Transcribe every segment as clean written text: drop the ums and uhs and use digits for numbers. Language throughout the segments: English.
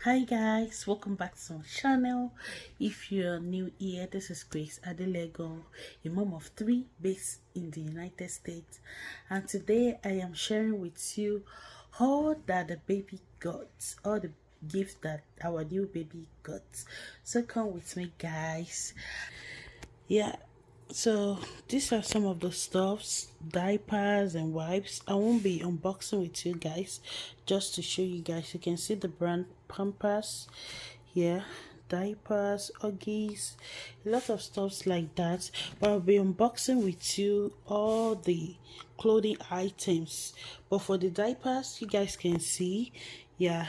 Hi guys, welcome back to my channel. If you're new here, this is Grace Adelego, a mom of three based in the United States, and today I am sharing with you all that the baby got, all the gifts that our new baby got. So come with me guys. Yeah, so these are some of the stuffs, diapers and wipes. I won't be unboxing with you guys, just to show you guys. You can see the brand Pampers here, diapers, Uggies, a lot of stuffs like that. But I'll be unboxing with you all the clothing items. But for the diapers, you guys can see, yeah,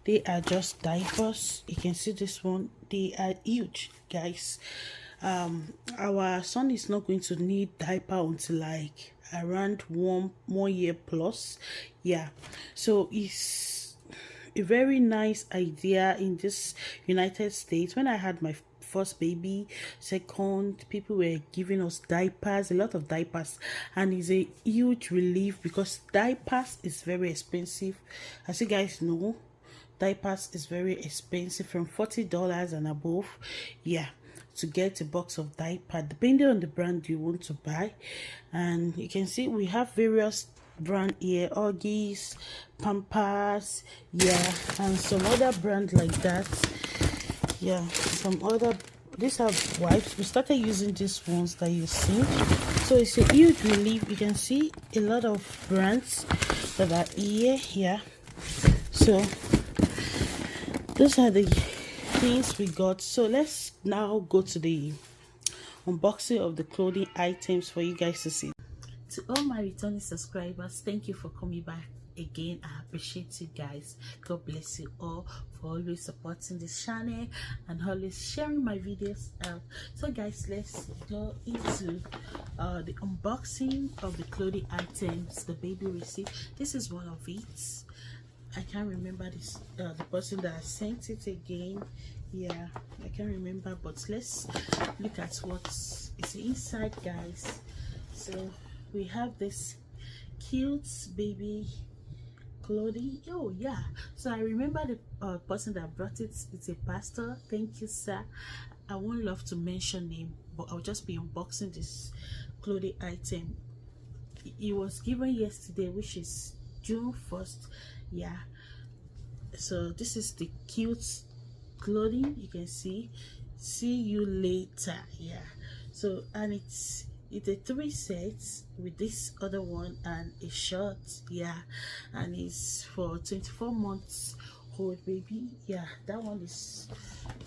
they are just diapers. You can see this one, they are huge guys. Our son is not going to need diaper until like around one year plus. Yeah, so it's a very nice idea in this United States. When I had my first baby, second, people were giving us diapers, a lot of diapers, and it's a huge relief because diapers is very expensive, as you guys know. Diapers is very expensive, from $40 and above, yeah, to get a box of diaper depending on the brand you want to buy. And you can see we have various brand here, Uggies, Pampers, yeah, and some other brand like that. Yeah, some other, these are wipes. We started using these ones that you see, so it's a huge relief. You can see a lot of brands that are here. Yeah, so those are the things we got. So let's now go to the unboxing of the clothing items for you guys to see. To all my returning subscribers, thank you for coming back again. I appreciate you guys. God bless you all for always supporting this channel and always sharing my videos out. So guys, let's go into the unboxing of the clothing items the baby received. This is one of it. I can't remember this the person that sent it again. Yeah, I can't remember, but let's look at what's inside guys. So we have this cute baby clothing. Oh yeah, so I remember the person that brought it. It's a pastor. Thank you, sir. I won't love to mention him, but I'll just be unboxing this clothing item. It was given yesterday, which is June 1st. Yeah, so this is the cute clothing. You can see you later. Yeah, so and it's a 3 sets with this other one and a short. Yeah, and it's for 24 months old baby. Yeah, that one is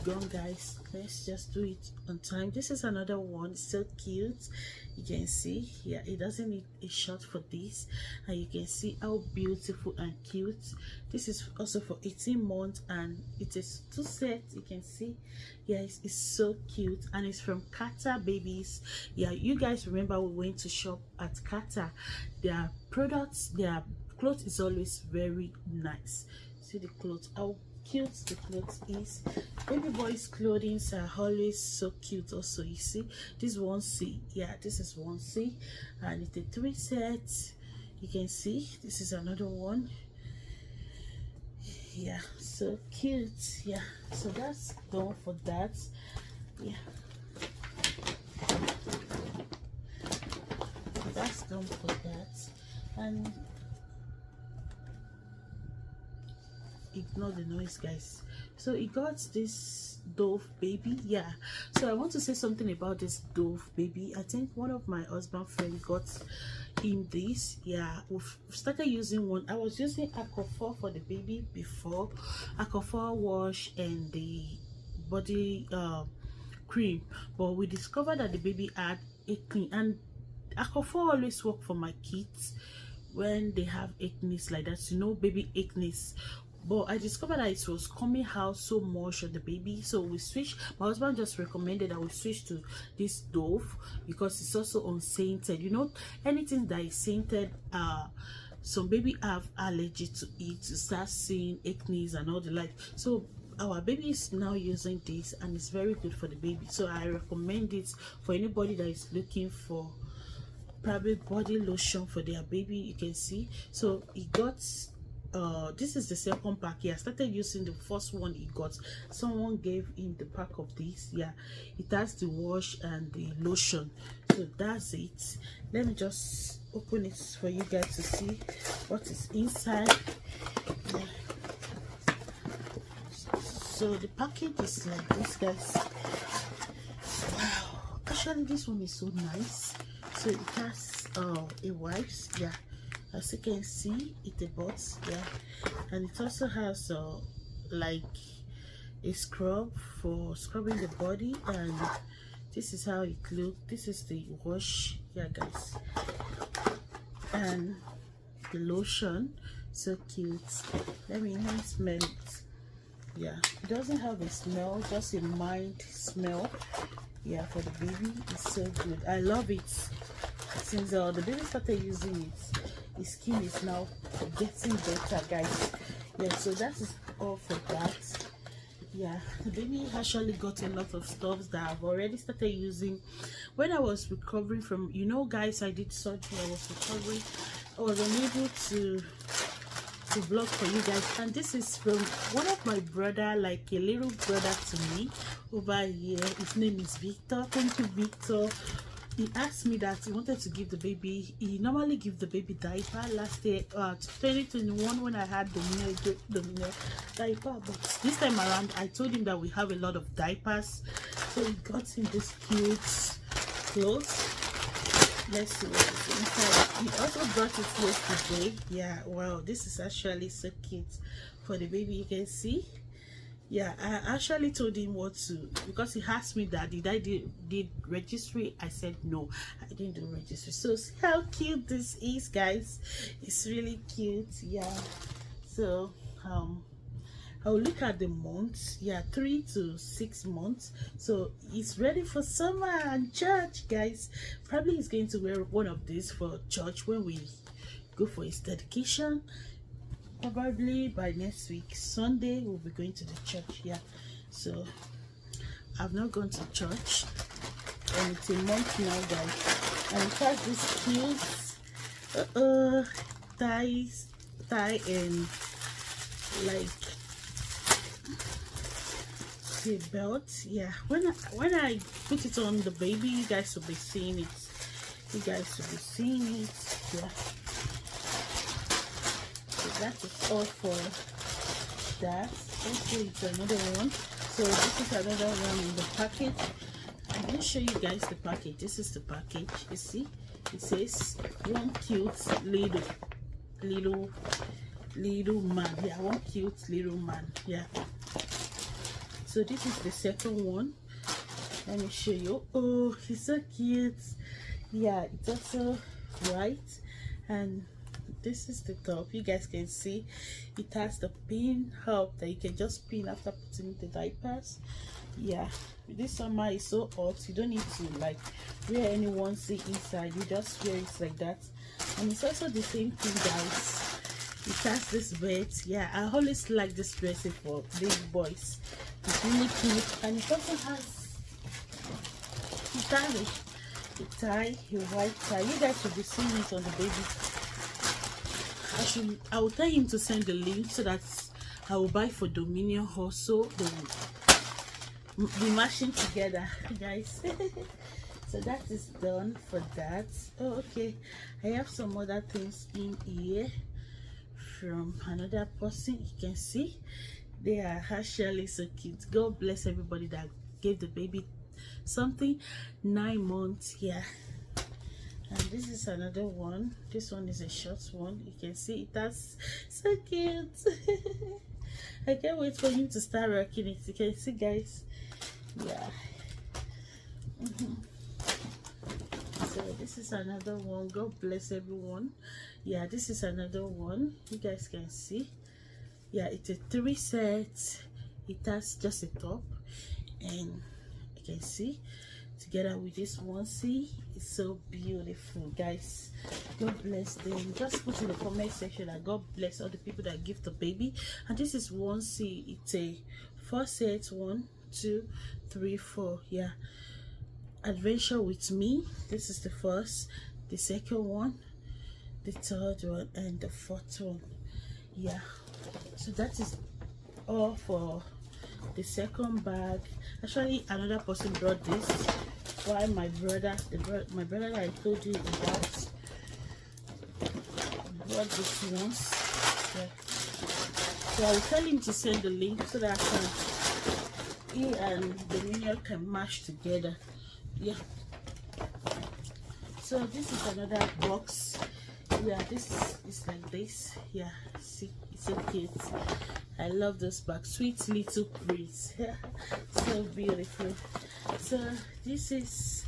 gone guys. Let's just do it on time. This is another one, so cute. You can see, yeah, it doesn't need a shot for this, and you can see how beautiful and cute. This is also for 18 months and it is 2 sets. You can see, yeah, it's so cute, and it's from Qatar babies. Yeah, you guys remember we went to shop at Qatar. Their products, their clothes is always very nice. See the clothes, how cute the clothes is. Baby boys clothing are always so cute also. You see, this one C, yeah, this is one C, and it's a 3 sets. You can see this is another one. Yeah, so cute. Yeah, so that's done for that. Yeah, that's done for that. And ignore the noise guys. So he got this Dove baby. Yeah, so I want to say something about this Dove baby. I think one of my husband friend got him this. Yeah, we've started using one. I was using Aquaphor for the baby before, Aquaphor wash and the body cream, but we discovered that the baby had acne, and Aquaphor always work for my kids when they have acne like that, you know, baby acne. But I discovered that it was coming out so much on the baby, so we switched. My husband just recommended that we switch to this Dove because it's also unscented. You know, anything that is scented, some baby have allergy to it, to start seeing acne and all the like. So our baby is now using this and it's very good for the baby, so I recommend it for anybody that is looking for probably body lotion for their baby. You can see, so he got this is the second pack. Yeah, I started using the first one he got. Someone gave him the pack of this. Yeah, it has the wash and the lotion. So that's it. Let me just open it for you guys to see what is inside. Yeah. So the package is like this, guys. Wow, actually this one is so nice. So it has a wipes, yeah, as you can see it a box, yeah, and it also has like a scrub for scrubbing the body, and this is how it looks. This is the wash, yeah guys, and the lotion. So cute. Let me smell it. Yeah, it doesn't have a smell, just a mild smell. Yeah, for the baby, it's so good. I love it. Since the baby started using it, his skin is now getting better, guys. Yeah, so that is all for that. Yeah, the baby actually got a lot of stuff that I've already started using when I was recovering from, you know guys, I did surgery. I was recovering. I was unable to vlog for you guys, and this is from one of my brother, like a little brother to me over here. His name is Victor. Thank you, Victor. He asked me that he wanted to give the baby, he normally give the baby diaper. Last year 2021, when I had the diaper, but this time around I told him that we have a lot of diapers, so he got him this cute clothes. Let's see what is inside. He also brought it yesterday. Yeah, wow, this is actually so cute for the baby. You can see. Yeah, I actually told him what to, because he asked me that did I did registry. I said no, I didn't do registry. So see how cute this is, guys. It's really cute. Yeah, so I'll look at the months. Yeah, 3 to 6 months. So it's ready for summer and church, guys. Probably he's going to wear one of these for church when we go for his dedication. Probably by next week Sunday we'll be going to the church. Yeah, so I've not gone to church and it's a month now, guys. And it has this cute tie and like the belt. Yeah, when I put it on the baby, you guys will be seeing it. You guys will be seeing it. Yeah, so that is all for that. Okay, it's another one. So this is another one in the package. I'm going to show you guys the package. This is the package. You see, it says one cute little man. Yeah, one cute little man. Yeah, so this is the second one. Let me show you. Oh, he's so cute. Yeah, it's also white, and this is the top. You guys can see it has the pin up that you can just pin after putting the diapers. Yeah, this summer is so hot, you don't need to like wear any onesie inside. You just wear it like that, and it's also the same thing, guys. It has this vest. Yeah, I always like this dressing for big boys. It's really cute, and it also has a tie, a white tie. You guys will be seeing it on the baby. I will tell him to send the link so that I will buy for Dominion also. They will be matching together, guys. So that is done for that. Oh, okay, I have some other things in here from another person. You can see they are actually so cute. God bless everybody that gave the baby something. 9 months. Yeah, and this is another one. This one is a short one. You can see it. That's so cute. I can't wait for him to start rocking it. You can see, guys. Yeah. So this is another one. God bless everyone. Yeah, this is another one. You guys can see. Yeah, it's a 3 set. It has just a top, and you can see together with this onesie. It's so beautiful, guys. God bless them. Just put in the comment section that God bless all the people that give the baby. And this is onesie. It's a 4 set. 1, 2, 3, 4. Yeah, adventure with me. This is the first, the second one, the third one, and the fourth one. Yeah, so that is all for the second bag. Actually, another person brought this, while my brother that I told you about brought this once. Yeah. So I will tell him to send the link so that he and the minion can match together. Yeah, so this is another box. Yeah, this is like this. Yeah, see, it's so cute. I love this bag. Sweet little breeze. So beautiful. So this is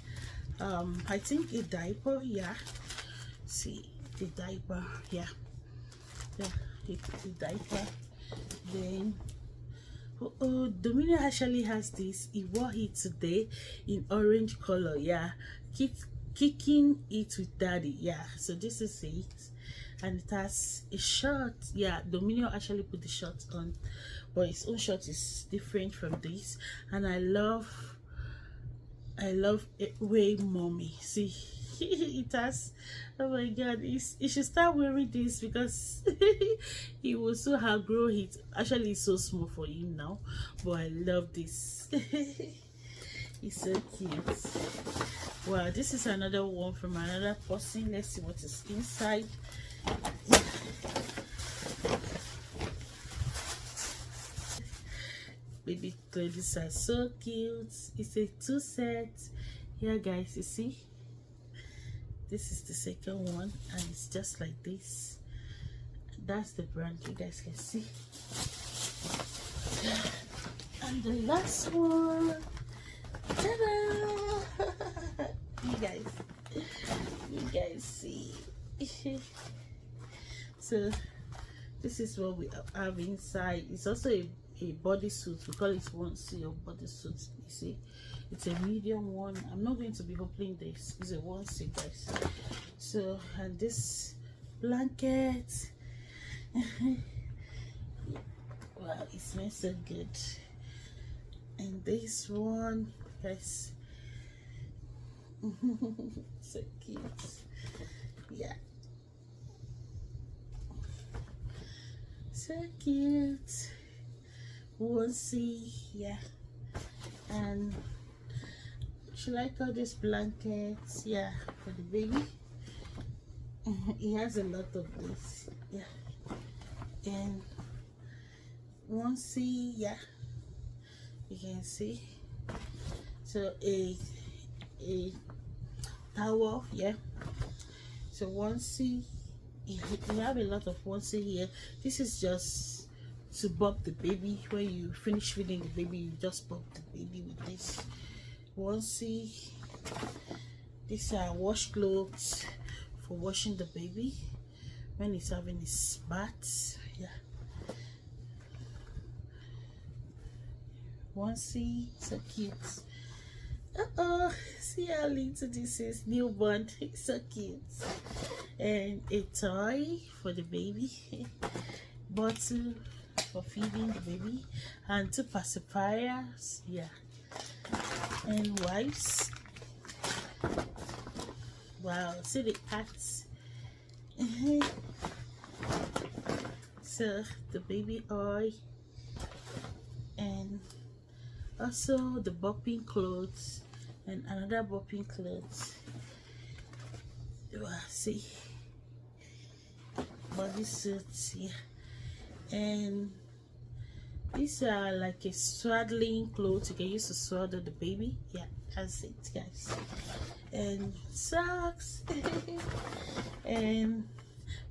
I think a diaper. Yeah, see the diaper. Yeah, the diaper. Then Domino actually has this. He wore it today in orange color. Yeah, kicking it with daddy. Yeah, so this is it, and it has a shirt. Yeah, Domino actually put the shirt on, but his own shirt is different from this. And I love it way mommy. See, it has, oh my god, he should start wearing this because he will so outgrow it. Actually, it's so small for him now, but I love this. It's so cute. Wow, this is another one from another person. Let's see what is inside. Baby clothes are so cute. It's a 2 set. Here guys, you see, this is the second one, and it's just like this. That's the brand, you guys can see. And the last one, ta-da! you guys see. So this is what we have inside. It's also a bodysuit. We call it onesie or bodysuit. You see, it's a medium one. I'm not going to be opening this. It's a onesie, guys. So, and this blanket. Wow, it smells so good. And this one, guys. So cute. Yeah, so cute. Onesie. Yeah, and should I call this blankets? Yeah, for the baby. He has a lot of this. Yeah, and onesie. Yeah, you can see. So a towel. Yeah, so onesie. You have a lot of onesie here. This is just to bump the baby. When you finish feeding the baby, you just bump the baby with this onesie. These are washcloths for washing the baby when he's having his bath. Yeah, onesie, so cute. See how little this is, newborn. It's so cute. And a toy for the baby, bottle for feeding the baby, and 2 pacifiers. Yeah, and wipes. Wow, see the hats. So the baby oil, and also the bopping clothes, and another bopping clothes. Wow, see, bodysuits. Yeah, and these are like a swaddling clothes. You can use to swaddle the baby. Yeah, that's it, guys. And socks. And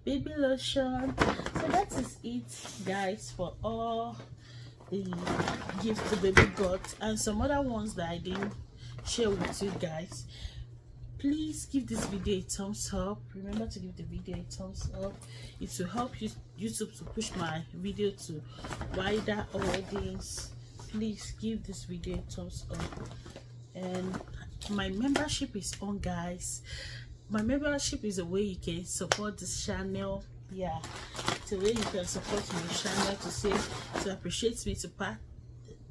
baby lotion. So that is it, guys, for all the gift the baby got, and some other ones that I didn't share with you guys. Please give this video a thumbs up. Remember to give the video a thumbs up. It will help you YouTube to push my video to wider audience. Please give this video a thumbs up. And my membership is on, guys. My membership is a way you can support this channel. Yeah, it's a way you can support my channel, to appreciate me,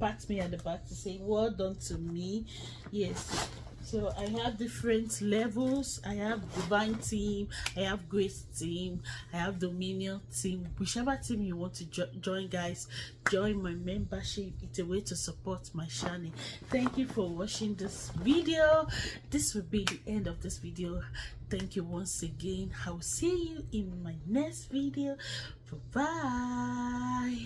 pat me at the back to say well done to me. Yes, so I have different levels. I have divine team, I have grace team, I have dominion team. Whichever team you want to join, guys, join my membership. It's a way to support my channel. Thank you for watching this video. This will be the end of this video. Thank you once again. I will see you in my next video. Bye bye.